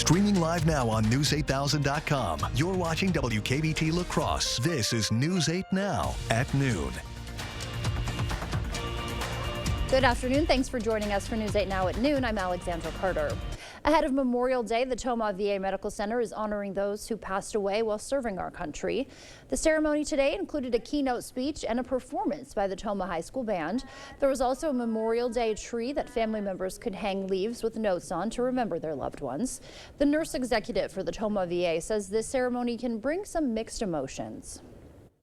Streaming live now on News8000.com. You're watching WKBT La Crosse. This is News 8 Now at noon. Good afternoon. Thanks for joining us for News 8 Now at noon. I'm Alexandra Carter. Ahead of Memorial Day, the Tomah VA Medical Center is honoring those who passed away while serving our country. The ceremony today included a keynote speech and a performance by the Tomah High School Band. There was also a Memorial Day tree that family members could hang leaves with notes on to remember their loved ones. The nurse executive for the Tomah VA says this ceremony can bring some mixed emotions.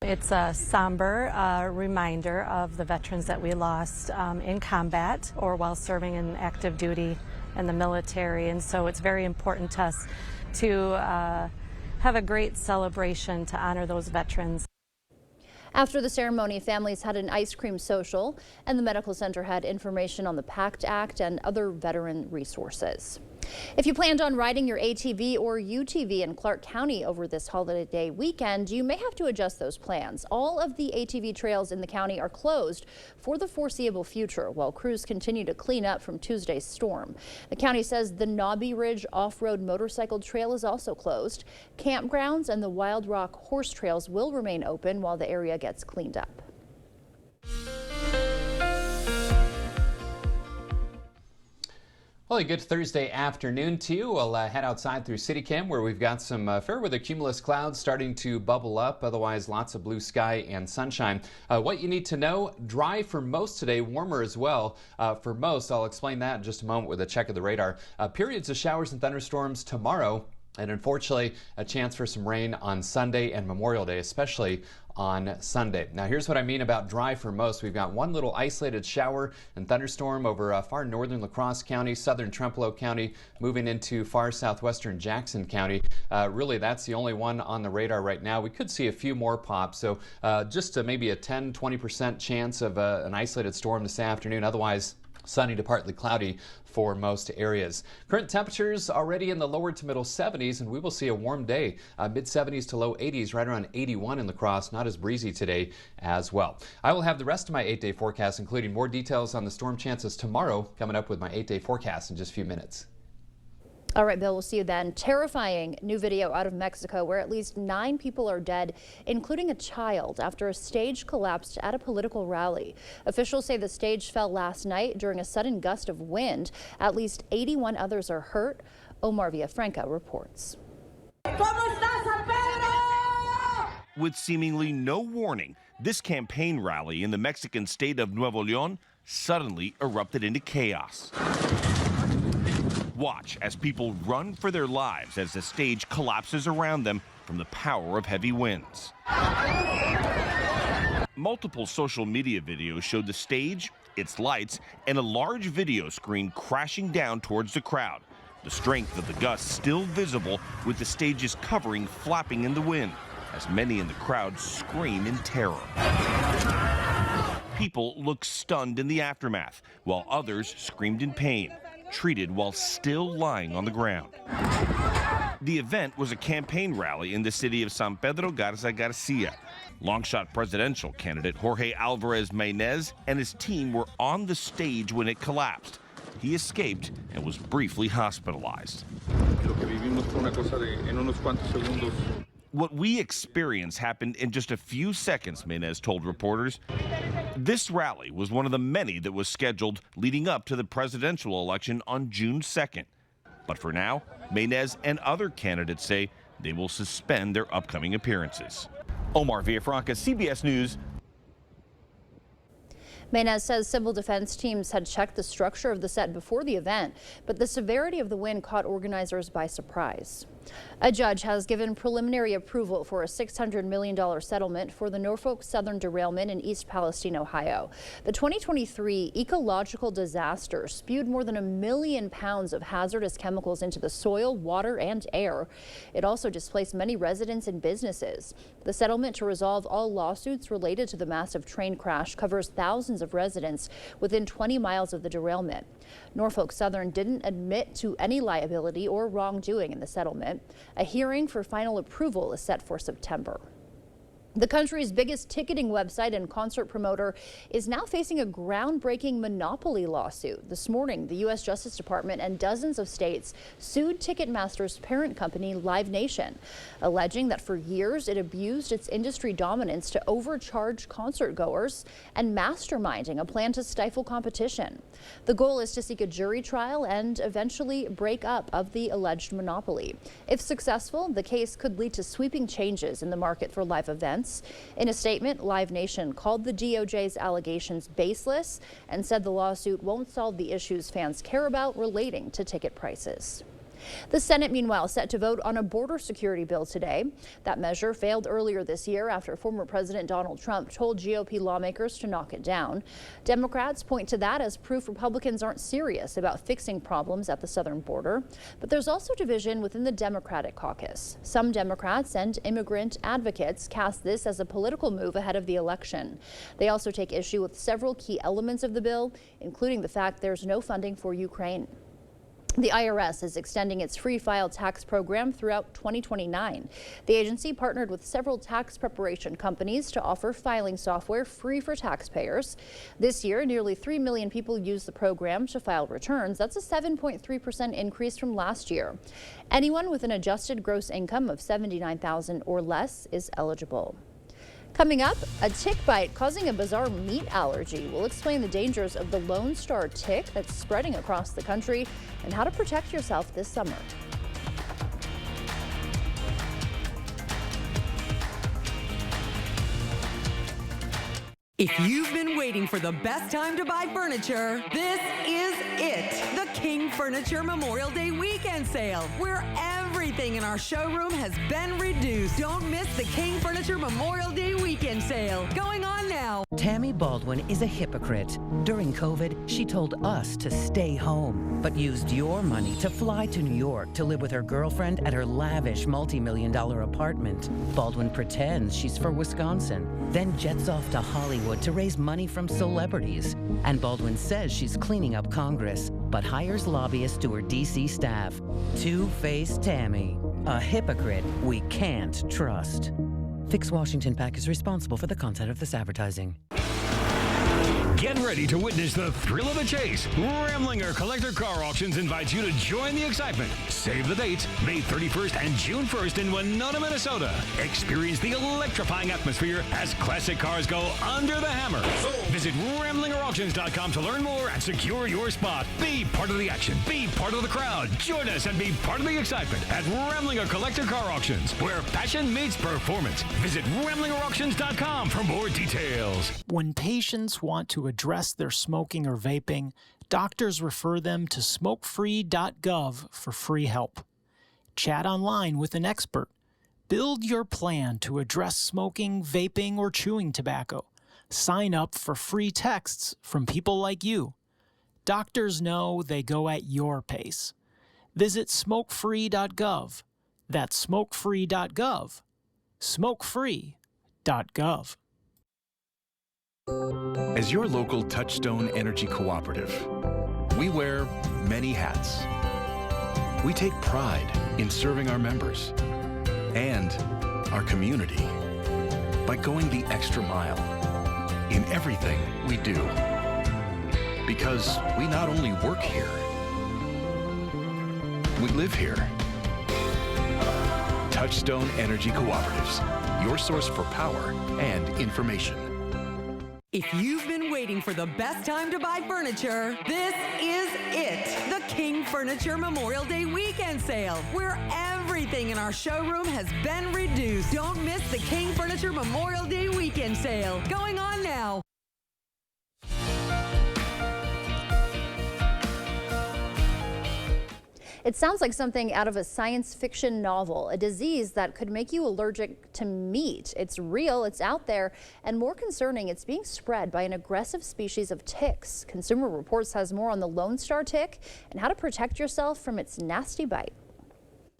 It's a somber reminder of the veterans that we lost in combat or while serving in active duty in the military, and so it's very important to us to have a great celebration to honor those veterans. After the ceremony, families had an ice cream social, and the medical center had information on the PACT Act and other veteran resources. If you planned on riding your ATV or UTV in Clark County over this holiday weekend, you may have to adjust those plans. All of the ATV trails in the county are closed for the foreseeable future while crews continue to clean up from Tuesday's storm. The county says the Knobby Ridge off-road motorcycle trail is also closed. Campgrounds and the Wild Rock horse trails will remain open while the area gets cleaned up. Well, a good Thursday afternoon to you. We'll head outside through CityCam where we've got some fair weather cumulus clouds starting to bubble up. Otherwise, lots of blue sky and sunshine. What you need to know, dry for most today, warmer as well for most. I'll explain that in just a moment with a check of the radar. Periods of showers and thunderstorms tomorrow. And unfortunately, a chance for some rain on Sunday and Memorial Day, especially on Sunday. Now, here's what I mean about dry for most. We've got one little isolated shower and thunderstorm over far northern La Crosse County, southern Trempealeau County, moving into far southwestern Jackson County. Really, that's the only one on the radar right now. We could see a few more pops, so just maybe a 10-20% chance of an isolated storm this afternoon. Otherwise, sunny to partly cloudy for most areas. Current temperatures already in the lower to middle 70s, and we will see a warm day, mid 70s to low 80s, right around 81 in La Crosse. Not as breezy today as well. I will have the rest of my 8-day forecast, including more details on the storm chances tomorrow, coming up with my 8-day forecast in just a few minutes. All right, Bill, we'll see you then. Terrifying new video out of Mexico where at least 9 people are dead, including a child, after a stage collapsed at a political rally. Officials say the stage fell last night during a sudden gust of wind. At least 81 others are hurt. Omar Villafranca reports. With seemingly no warning, this campaign rally in the Mexican state of Nuevo León suddenly erupted into chaos. Watch as people run for their lives as the stage collapses around them from the power of heavy winds. Multiple social media videos showed the stage, its lights, and a large video screen crashing down towards the crowd. The strength of the gusts still visible, with the stage's covering flapping in the wind, as many in the crowd scream in terror. People looked stunned in the aftermath, while others screamed in pain, treated while still lying on the ground. The event was a campaign rally in the city of San Pedro Garza Garcia. Longshot presidential candidate Jorge Alvarez Maynez and his team were on the stage when it collapsed. He escaped and was briefly hospitalized. What we experienced happened in just a few seconds, Maynez told reporters. This rally was one of the many that was scheduled leading up to the presidential election on June 2nd. But for now, Maynez and other candidates say they will suspend their upcoming appearances. Omar Villafranca, CBS News. Maynez says civil defense teams had checked the structure of the set before the event, but the severity of the wind caught organizers by surprise. A judge has given preliminary approval for a $600 million settlement for the Norfolk Southern derailment in East Palestine, Ohio. The 2023 ecological disaster spewed more than 1 million pounds of hazardous chemicals into the soil, water, and air. It also displaced many residents and businesses. The settlement to resolve all lawsuits related to the massive train crash covers thousands of residents within 20 miles of the derailment. Norfolk Southern didn't admit to any liability or wrongdoing in the settlement. A hearing for final approval is set for September. The country's biggest ticketing website and concert promoter is now facing a groundbreaking monopoly lawsuit. This morning, the U.S. Justice Department and dozens of states sued Ticketmaster's parent company, Live Nation, alleging that for years it abused its industry dominance to overcharge concert goers and masterminding a plan to stifle competition. The goal is to seek a jury trial and eventually break up of the alleged monopoly. If successful, the case could lead to sweeping changes in the market for live events. In a statement, Live Nation called the DOJ's allegations baseless and said the lawsuit won't solve the issues fans care about relating to ticket prices. The Senate, meanwhile, set to vote on a border security bill today. That measure failed earlier this year after former President Donald Trump told GOP lawmakers to knock it down. Democrats point to that as proof Republicans aren't serious about fixing problems at the southern border. But there's also division within the Democratic caucus. Some Democrats and immigrant advocates cast this as a political move ahead of the election. They also take issue with several key elements of the bill, including the fact there's no funding for Ukraine. The IRS is extending its free file tax program throughout 2029. The agency partnered with several tax preparation companies to offer filing software free for taxpayers. This year, nearly 3 million people use the program to file returns. That's a 7.3% increase from last year. Anyone with an adjusted gross income of $79,000 or less is eligible. Coming up, a tick bite causing a bizarre meat allergy. We'll explain the dangers of the Lone Star tick that's spreading across the country and how to protect yourself this summer. If you've been waiting for the best time to buy furniture, this is it. The King Furniture Memorial Day Weekend Sale, where everything in our showroom has been reduced. Don't miss the King Furniture Memorial Day Weekend Sale, going on now. Tammy Baldwin is a hypocrite. During COVID, she told us to stay home, but used your money to fly to New York to live with her girlfriend at her lavish multi-million-dollar apartment. Baldwin pretends she's for Wisconsin, then jets off to Hollywood to raise money from celebrities. And Baldwin says she's cleaning up Congress, but hires lobbyists to her D.C. staff. Two-faced Tammy, a hypocrite we can't trust. Fix Washington PAC is responsible for the content of this advertising. Get ready to witness the thrill of the chase. Ramlinger Collector Car Auctions invites you to join the excitement. Save the dates, May 31st and June 1st in Winona, Minnesota. Experience the electrifying atmosphere as classic cars go under the hammer. Visit RamlingerAuctions.com to learn more and secure your spot. Be part of the action. Be part of the crowd. Join us and be part of the excitement at Ramlinger Collector Car Auctions, where passion meets performance. Visit RamlingerAuctions.com for more details. When patients want to address their smoking or vaping, doctors refer them to smokefree.gov for free help. Chat online with an expert. Build your plan to address smoking, vaping, or chewing tobacco. Sign up for free texts from people like you. Doctors know they go at your pace. Visit smokefree.gov. That's smokefree.gov. Smokefree.gov. As your local Touchstone Energy Cooperative, we wear many hats. We take pride in serving our members and our community by going the extra mile in everything we do. Because we not only work here, we live here. Touchstone Energy Cooperatives, your source for power and information. If you've been waiting for the best time to buy furniture, this is it. The King Furniture Memorial Day Weekend Sale, where everything in our showroom has been reduced. Don't miss the King Furniture Memorial Day Weekend Sale, going on now. It sounds like something out of a science fiction novel, a disease that could make you allergic to meat. It's real, it's out there, and more concerning, it's being spread by an aggressive species of ticks. Consumer Reports has more on the Lone Star tick and how to protect yourself from its nasty bite.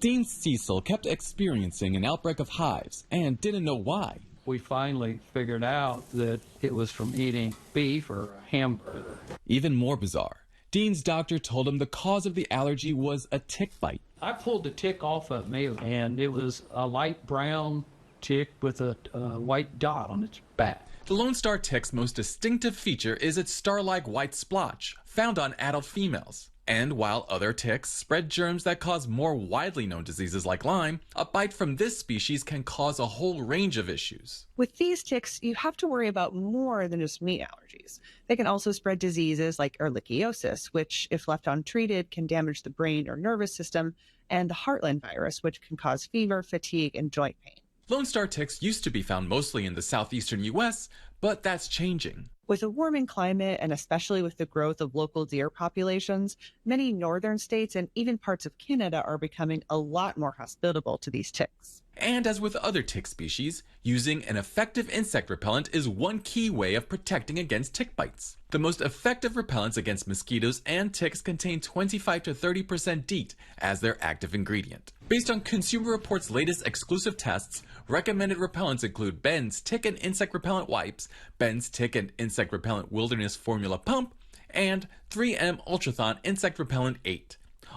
Dean Cecil kept experiencing an outbreak of hives and didn't know why. We finally figured out that it was from eating beef or hamburger. Even more bizarre, Dean's doctor told him the cause of the allergy was a tick bite. I pulled the tick off of me, and it was a light brown tick with a white dot on its back. The Lone Star tick's most distinctive feature is its star-like white splotch, found on adult females. And while other ticks spread germs that cause more widely known diseases like Lyme, a bite from this species can cause a whole range of issues. With these ticks, you have to worry about more than just meat allergies. They can also spread diseases like ehrlichiosis, which, if left untreated, can damage the brain or nervous system, and the Heartland virus, which can cause fever, fatigue, and joint pain. Lone Star ticks used to be found mostly in the southeastern U.S., but that's changing. With a warming climate, and especially with the growth of local deer populations, many northern states and even parts of Canada are becoming a lot more hospitable to these ticks. And as with other tick species, using an effective insect repellent is one key way of protecting against tick bites. The most effective repellents against mosquitoes and ticks contain 25 to 30% DEET as their active ingredient. Based on Consumer Reports' latest exclusive tests, recommended repellents include Ben's Tick and Insect Repellent Wipes, Ben's Tick and Insect Repellent Wilderness Formula Pump, and 3M Ultrathon Insect Repellent 8.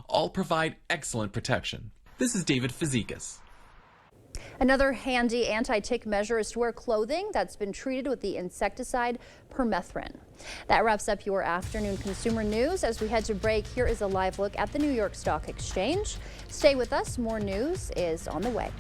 All provide excellent protection. This is David Fazekas. Another handy anti-tick measure is to wear clothing that's been treated with the insecticide permethrin. That wraps up your afternoon consumer news. As we head to break, here is a live look at the New York Stock Exchange. Stay with us. More news is on the way.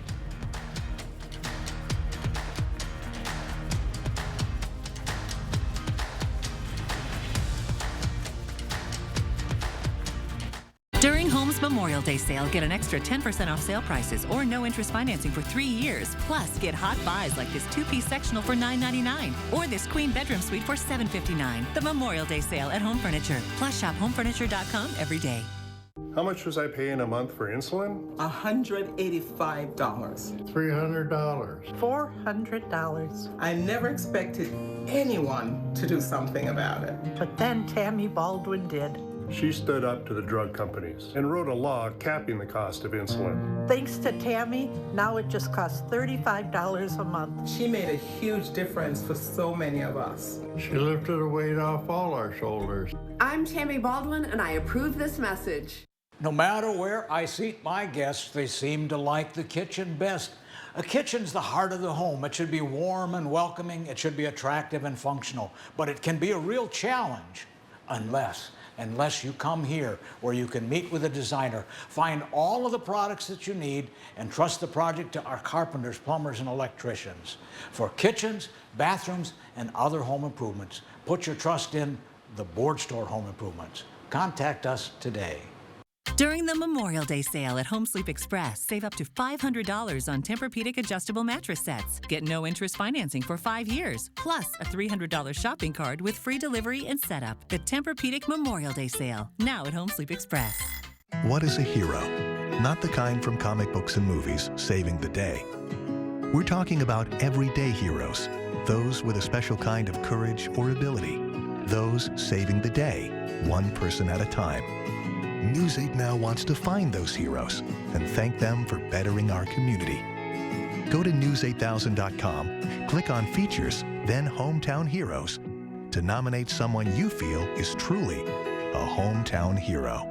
During Home's Memorial Day sale, get an extra 10% off sale prices or no interest financing for 3 years. Plus, get hot buys like this 2-piece sectional for $9.99 or this queen bedroom suite for $7.59. The Memorial Day sale at Home Furniture. Plus, shop homefurniture.com every day. How much was I paying a month for insulin? $185. $300. $400. I never expected anyone to do something about it. But then Tammy Baldwin did. She stood up to the drug companies and wrote a law capping the cost of insulin. Thanks to Tammy, now it just costs $35 a month. She made a huge difference for so many of us. She lifted a weight off all our shoulders. I'm Tammy Baldwin, and I approve this message. No matter where I seat my guests, they seem to like the kitchen best. A kitchen's the heart of the home. It should be warm and welcoming. It should be attractive and functional. But it can be a real challenge unless you come here where you can meet with a designer, find all of the products that you need, and trust the project to our carpenters, plumbers, and electricians. For kitchens, bathrooms, and other home improvements, put your trust in the Board Store Home Improvements. Contact us today. During the Memorial Day sale at Home Sleep Express, save up to $500 on Tempur-Pedic adjustable mattress sets. Get no interest financing for 5 years, plus a $300 shopping card with free delivery and setup. The Tempur-Pedic Memorial Day sale, now at Home Sleep Express. What is a hero? Not the kind from comic books and movies saving the day. We're talking about everyday heroes, those with a special kind of courage or ability, those saving the day, one person at a time. News 8 Now wants to find those heroes and thank them for bettering our community. Go to news8000.com, click on Features, then Hometown Heroes to nominate someone you feel is truly a hometown hero.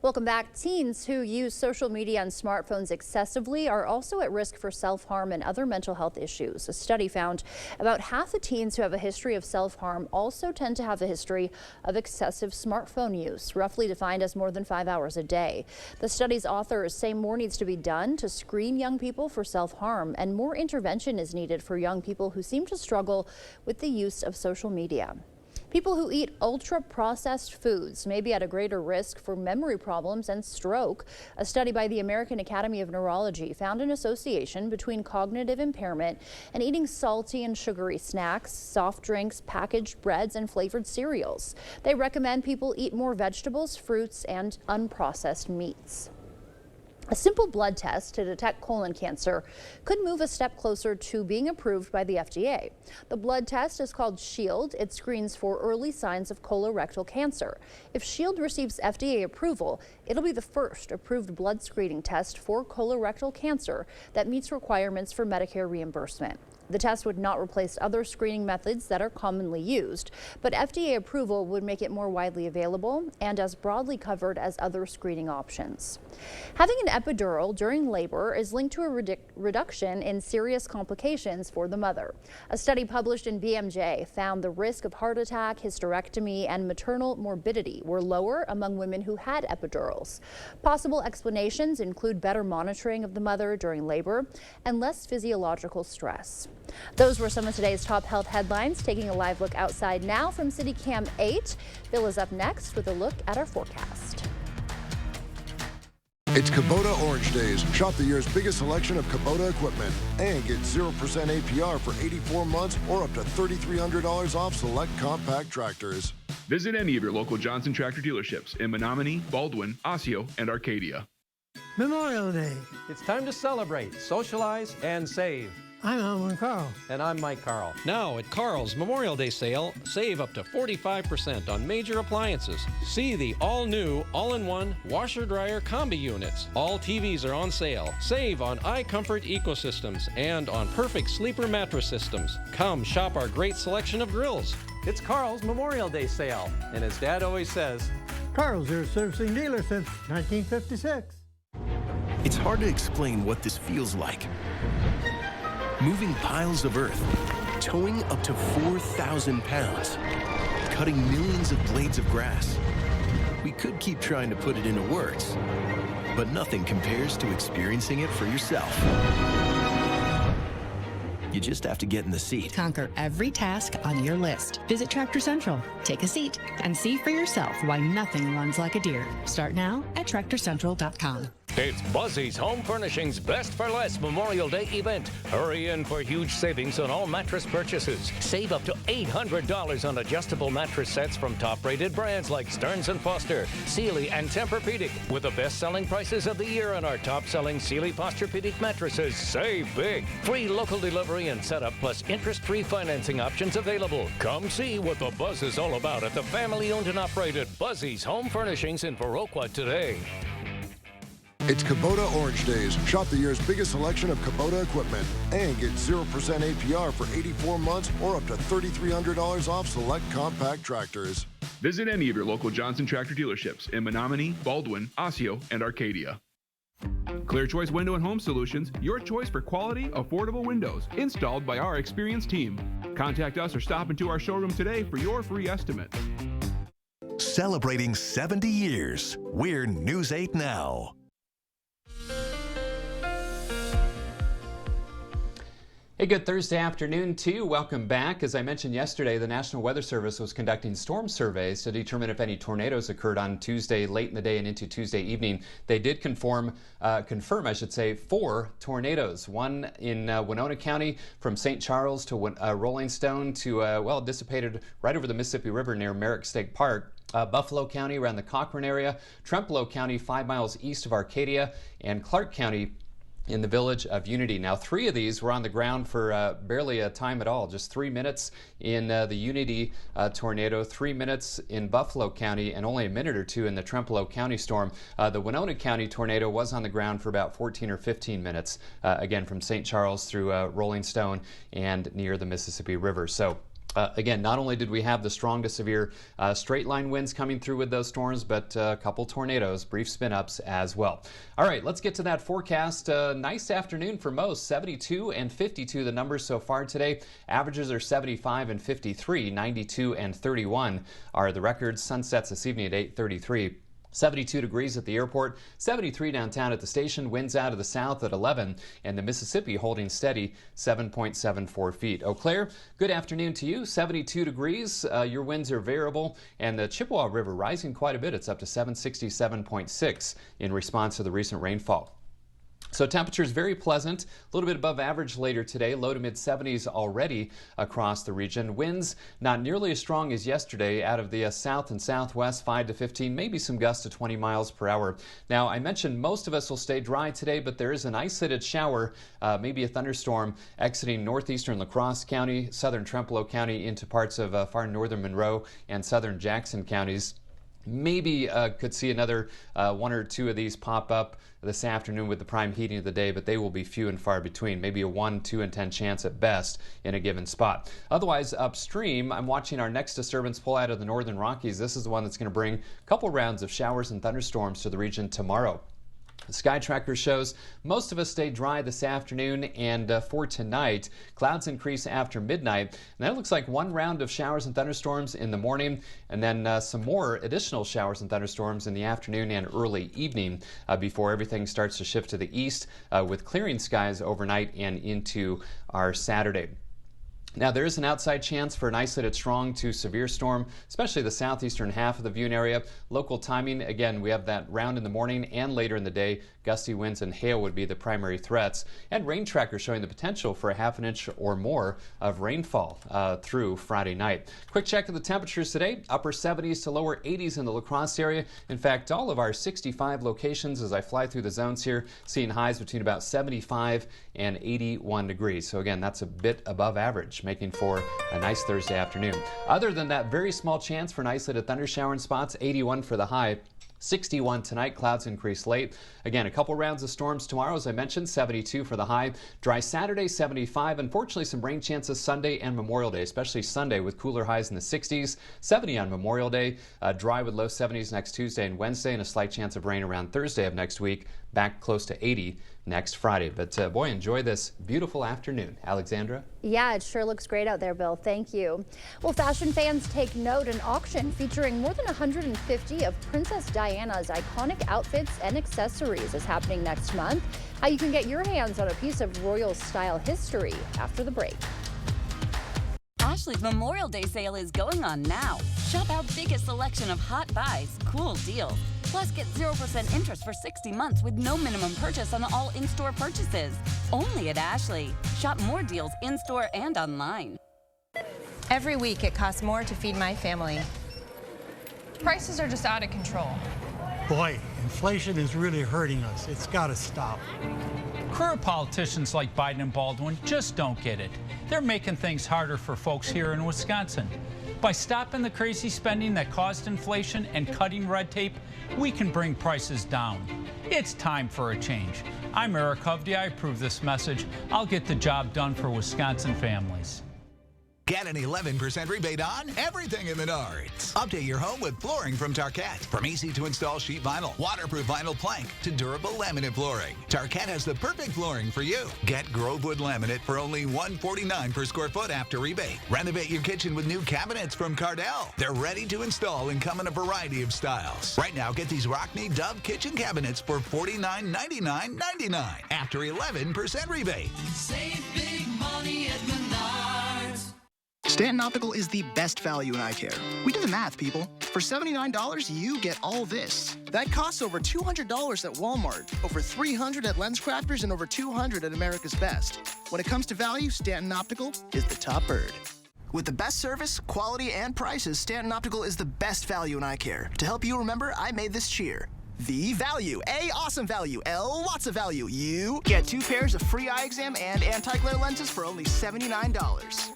Welcome back. Teens who use social media and smartphones excessively are also at risk for self-harm and other mental health issues. A study found about half the teens who have a history of self-harm also tend to have a history of excessive smartphone use, roughly defined as more than 5 hours a day. The study's authors say more needs to be done to screen young people for self-harm, and more intervention is needed for young people who seem to struggle with the use of social media. People who eat ultra-processed foods may be at a greater risk for memory problems and stroke. A study by the American Academy of Neurology found an association between cognitive impairment and eating salty and sugary snacks, soft drinks, packaged breads, and flavored cereals. They recommend people eat more vegetables, fruits, and unprocessed meats. A simple blood test to detect colon cancer could move a step closer to being approved by the FDA. The blood test is called SHIELD. It screens for early signs of colorectal cancer. If SHIELD receives FDA approval, it'll be the first approved blood screening test for colorectal cancer that meets requirements for Medicare reimbursement. The test would not replace other screening methods that are commonly used, but FDA approval would make it more widely available and as broadly covered as other screening options. Having an epidural during labor is linked to a reduction in serious complications for the mother. A study published in BMJ found the risk of heart attack, hysterectomy, and maternal morbidity were lower among women who had epidurals. Possible explanations include better monitoring of the mother during labor and less physiological stress. Those were some of today's top health headlines. Taking a live look outside now from City Cam 8. Bill is up next with a look at our forecast. It's Kubota Orange Days. Shop the year's biggest selection of Kubota equipment and get 0% APR for 84 months or up to $3,300 off select compact tractors. Visit any of your local Johnson Tractor dealerships in Menominee, Baldwin, Osseo, and Arcadia. Memorial Day. It's time to celebrate, socialize, and save. I'm Alvin Carl. And I'm Mike Carl. Now at Carl's Memorial Day sale, save up to 45% on major appliances. See the all-new, all-in-one washer-dryer combi units. All TVs are on sale. Save on iComfort ecosystems and on Perfect Sleeper mattress systems. Come shop our great selection of grills. It's Carl's Memorial Day sale. And as Dad always says, Carl's, your servicing dealer since 1956. It's hard to explain what this feels like. Moving piles of earth, towing up to 4,000 pounds, cutting millions of blades of grass. We could keep trying to put it into words, but nothing compares to experiencing it for yourself. You just have to get in the seat. Conquer every task on your list. Visit Tractor Central, take a seat, and see for yourself why nothing runs like a deer. Start now at TractorCentral.com. It's Buzzy's Home Furnishings Best for Less Memorial Day event. Hurry in for huge savings on all mattress purchases. Save up to $800 on adjustable mattress sets from top-rated brands like Stearns & Foster, Sealy, and Tempur-Pedic. With the best-selling prices of the year on our top-selling Sealy Posturepedic mattresses, save big. Free local delivery and setup plus interest-free financing options available. Come see what the buzz is all about at the family-owned and operated Buzzy's Home Furnishings in Viroqua today. It's Kubota Orange Days. Shop the year's biggest selection of Kubota equipment and get 0% APR for 84 months or up to $3,300 off select compact tractors. Visit any of your local Johnson Tractor dealerships in Menominee, Baldwin, Osseo, and Arcadia. Clear Choice Window and Home Solutions, your choice for quality, affordable windows, installed by our experienced team. Contact us or stop into our showroom today for your free estimate. Celebrating 70 years, we're News 8 Now. Hey, good Thursday afternoon to you. Welcome back. As I mentioned yesterday, the National Weather Service was conducting storm surveys to determine if any tornadoes occurred on Tuesday late in the day and into Tuesday evening. They did confirm 4 tornadoes. One in Winona County from St. Charles to Rolling Stone to, dissipated right over the Mississippi River near Merrick State Park. Buffalo County around the Cochrane area, Trempealeau County 5 miles east of Arcadia, and Clark County in the village of Unity. Now, 3 of these were on the ground for barely a time at all, just 3 minutes in the Unity tornado, 3 minutes in Buffalo County, and only a minute or 2 in the Trempealeau County storm. The Winona County tornado was on the ground for about 14 or 15 minutes, again from St. Charles through Rolling Stone and near the Mississippi River. So again, not only did we have the strongest severe straight line winds coming through with those storms, but a couple tornadoes, brief spin-ups as well. All right, let's get to that forecast. Nice afternoon for most, 72 and 52 the numbers so far today. Averages are 75 and 53, 92 and 31 are the records. Sunsets this evening at 8:33. 72 degrees at the airport, 73 downtown at the station, winds out of the south at 11, and the Mississippi holding steady, 7.74 feet. Eau Claire, good afternoon to you, 72 degrees. Your winds are variable, and the Chippewa River rising quite a bit. It's up to 767.6 in response to the recent rainfall. So temperatures very pleasant, a little bit above average later today, low to mid 70s already across the region. Winds not nearly as strong as yesterday out of the south and southwest, 5 to 15, maybe some gusts to 20 miles per hour. Now, I mentioned most of us will stay dry today, but there is an isolated shower, maybe a thunderstorm exiting northeastern La Crosse County, southern Trempealeau County into parts of far northern Monroe and southern Jackson counties. Maybe could see another one or two of these pop up this afternoon with the prime heating of the day, but they will be few and far between. Maybe a 1, 2 in 10 chance at best in a given spot. Otherwise, upstream, I'm watching our next disturbance pull out of the northern Rockies. This is the one that's going to bring a couple rounds of showers and thunderstorms to the region tomorrow. The Sky Tracker shows most of us stay dry this afternoon, and for tonight, clouds increase after midnight. And that looks like one round of showers and thunderstorms in the morning, and then some more additional showers and thunderstorms in the afternoon and early evening before everything starts to shift to the east with clearing skies overnight and into our Saturday. Now, there is an outside chance for an isolated strong to severe storm, especially the southeastern half of the viewing area. Local timing, again, we have that round in the morning and later in the day. Gusty winds and hail would be the primary threats. And rain trackers showing the potential for a half an inch or more of rainfall through Friday night. Quick check of the temperatures today. Upper 70s to lower 80s in the La Crosse area. In fact, all of our 65 locations as I fly through the zones here, seeing highs between about 75 and 81 degrees. So again, that's a bit above average, making for a nice Thursday afternoon. Other than that, very small chance for an isolated thundershower in spots, 81 for the high. 61 tonight, clouds increase late. Again, a couple rounds of storms tomorrow, as I mentioned, 72 for the high. Dry Saturday, 75. Unfortunately, some rain chances Sunday and Memorial Day, especially Sunday with cooler highs in the 60s. 70 on Memorial Day. Dry with low 70s next Tuesday and Wednesday, and a slight chance of rain around Thursday of next week. Back close to 80 next Friday. But boy, enjoy this beautiful afternoon. Alexandra? Yeah, it sure looks great out there, Bill. Thank you. Well, fashion fans take note. An auction featuring more than 150 of Princess Diana's iconic outfits and accessories is happening next month. How you can get your hands on a piece of royal style history after the break. Ashley's Memorial Day sale is going on now. Shop our biggest selection of hot buys, cool deals. Plus, get 0% interest for 60 months with no minimum purchase on all in-store purchases. Only at Ashley. Shop more deals in-store and online. Every week, it costs more to feed my family. Prices are just out of control. Boy, inflation is really hurting us. It's got to stop. Career politicians like Biden and Baldwin just don't get it. They're making things harder for folks here in Wisconsin. By stopping the crazy spending that caused inflation and cutting red tape, we can bring prices down. It's time for a change. I'm Eric Hovde. I approve this message. I'll get the job done for Wisconsin families. Get an 11% rebate on everything in Menards. Update your home with flooring from Tarkett. From easy-to-install sheet vinyl, waterproof vinyl plank, to durable laminate flooring, Tarkett has the perfect flooring for you. Get Grovewood laminate for only $149 per square foot after rebate. Renovate your kitchen with new cabinets from Cardell. They're ready to install and come in a variety of styles. Right now, get these Rockne Dove kitchen cabinets for $49.99.99 after 11% rebate. Save big money at Menards. Stanton Optical is the best value in eye care. We did the math, people. For $79, you get all this. That costs over $200 at Walmart, over $300 at LensCrafters, and over $200 at America's Best. When it comes to value, Stanton Optical is the top bird. With the best service, quality, and prices, Stanton Optical is the best value in eye care. To help you remember, I made this cheer. V value. A, awesome value. L, lots of value. U, get 2 pairs of free eye exam and anti-glare lenses for only $79.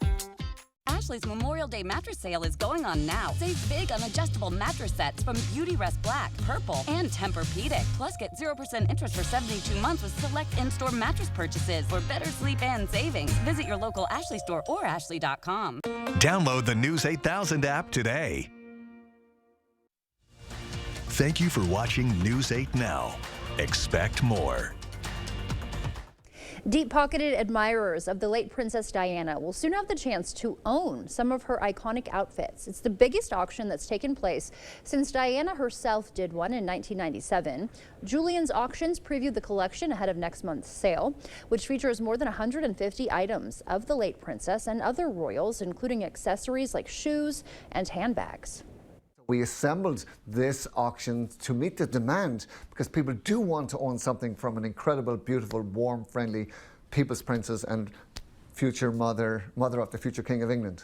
Ashley's Memorial Day mattress sale is going on now. Save big on adjustable mattress sets from Beautyrest Black, Purple, and Tempur-Pedic. Plus, get 0% interest for 72 months with select in-store mattress purchases for better sleep and savings. Visit your local Ashley store or ashley.com. Download the News 8000 app today. Thank you for watching News 8 Now. Expect more. Deep-pocketed admirers of the late Princess Diana will soon have the chance to own some of her iconic outfits. It's the biggest auction that's taken place since Diana herself did one in 1997. Julian's Auctions previewed the collection ahead of next month's sale, which features more than 150 items of the late princess and other royals, including accessories like shoes and handbags. We assembled this auction to meet the demand because people do want to own something from an incredible, beautiful, warm, friendly people's princess and future mother of the future King of England.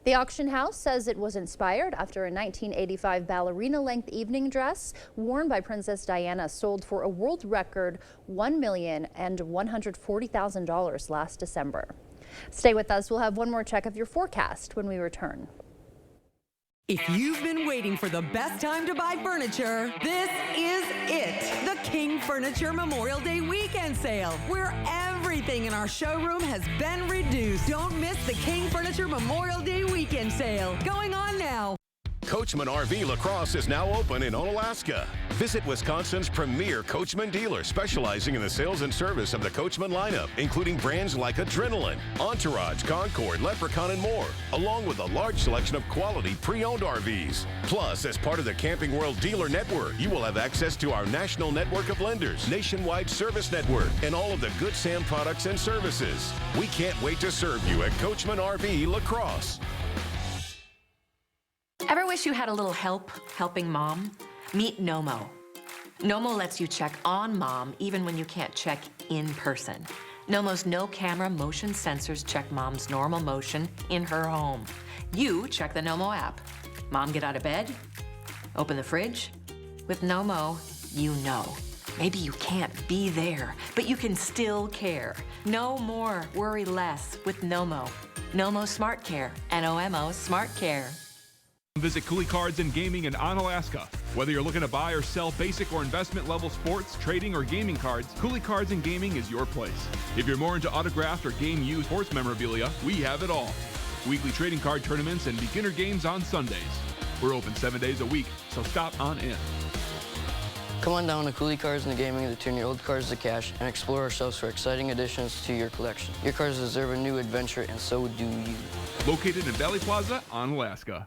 The auction house says it was inspired after a 1985 ballerina-length evening dress worn by Princess Diana sold for a world record $1,140,000 last December. Stay with us. We'll have one more check of your forecast when we return. If you've been waiting for the best time to buy furniture, this is it. The King Furniture Memorial Day Weekend Sale, where everything in our showroom has been reduced. Don't miss the King Furniture Memorial Day Weekend Sale, going on now. Coachman RV Lacrosse is now open in Onalaska. Visit Wisconsin's premier Coachman dealer specializing in the sales and service of the Coachman lineup, including brands like Adrenaline, Entourage, Concord, Leprechaun, and more, along with a large selection of quality pre-owned RVs. Plus, as part of the Camping World Dealer Network, you will have access to our national network of lenders, nationwide service network, and all of the Good Sam products and services. We can't wait to serve you at Coachman RV Lacrosse. Ever wish you had a little help helping mom? Meet Nomo. Nomo lets you check on mom even when you can't check in person. Nomo's no-camera motion sensors check mom's normal motion in her home. You check the Nomo app. Mom get out of bed? Open the fridge? With Nomo, you know. Maybe you can't be there, but you can still care. No more, worry less with Nomo. Nomo Smart Care, N-O-M-O Smart Care. Visit Cooley Cards and Gaming in Onalaska. Whether you're looking to buy or sell basic or investment level sports, trading, or gaming cards, Cooley Cards and Gaming is your place. If you're more into autographed or game used sports memorabilia, we have it all. Weekly trading card tournaments and beginner games on Sundays. We're open 7 days a week, so stop on in. Come on down to Cooley Cards and Gaming to turn your old cards to cash and explore our shelves for exciting additions to your collection. Your cards deserve a new adventure, and so do you. Located in Valley Plaza, Onalaska.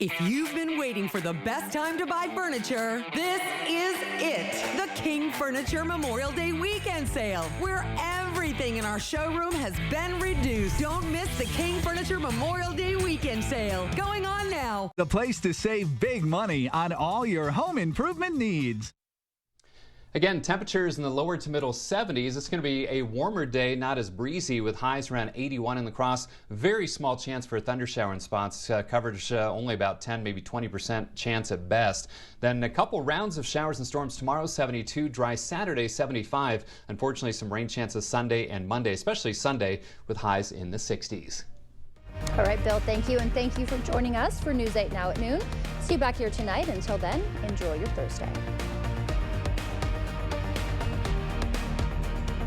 If you've been waiting for the best time to buy furniture, this is it. The King Furniture Memorial Day Weekend Sale, where everything in our showroom has been reduced. Don't miss the King Furniture Memorial Day Weekend Sale, going on now. The place to save big money on all your home improvement needs. Again, temperatures in the lower to middle 70s. It's going to be a warmer day, not as breezy, with highs around 81 in La Crosse. Very small chance for a thundershower in spots. Coverage only about 10, maybe 20% chance at best. Then a couple rounds of showers and storms tomorrow, 72. Dry Saturday, 75. Unfortunately, some rain chances Sunday and Monday, especially Sunday, with highs in the 60s. All right, Bill, thank you. And thank you for joining us for News 8 Now at noon. See you back here tonight. Until then, enjoy your Thursday.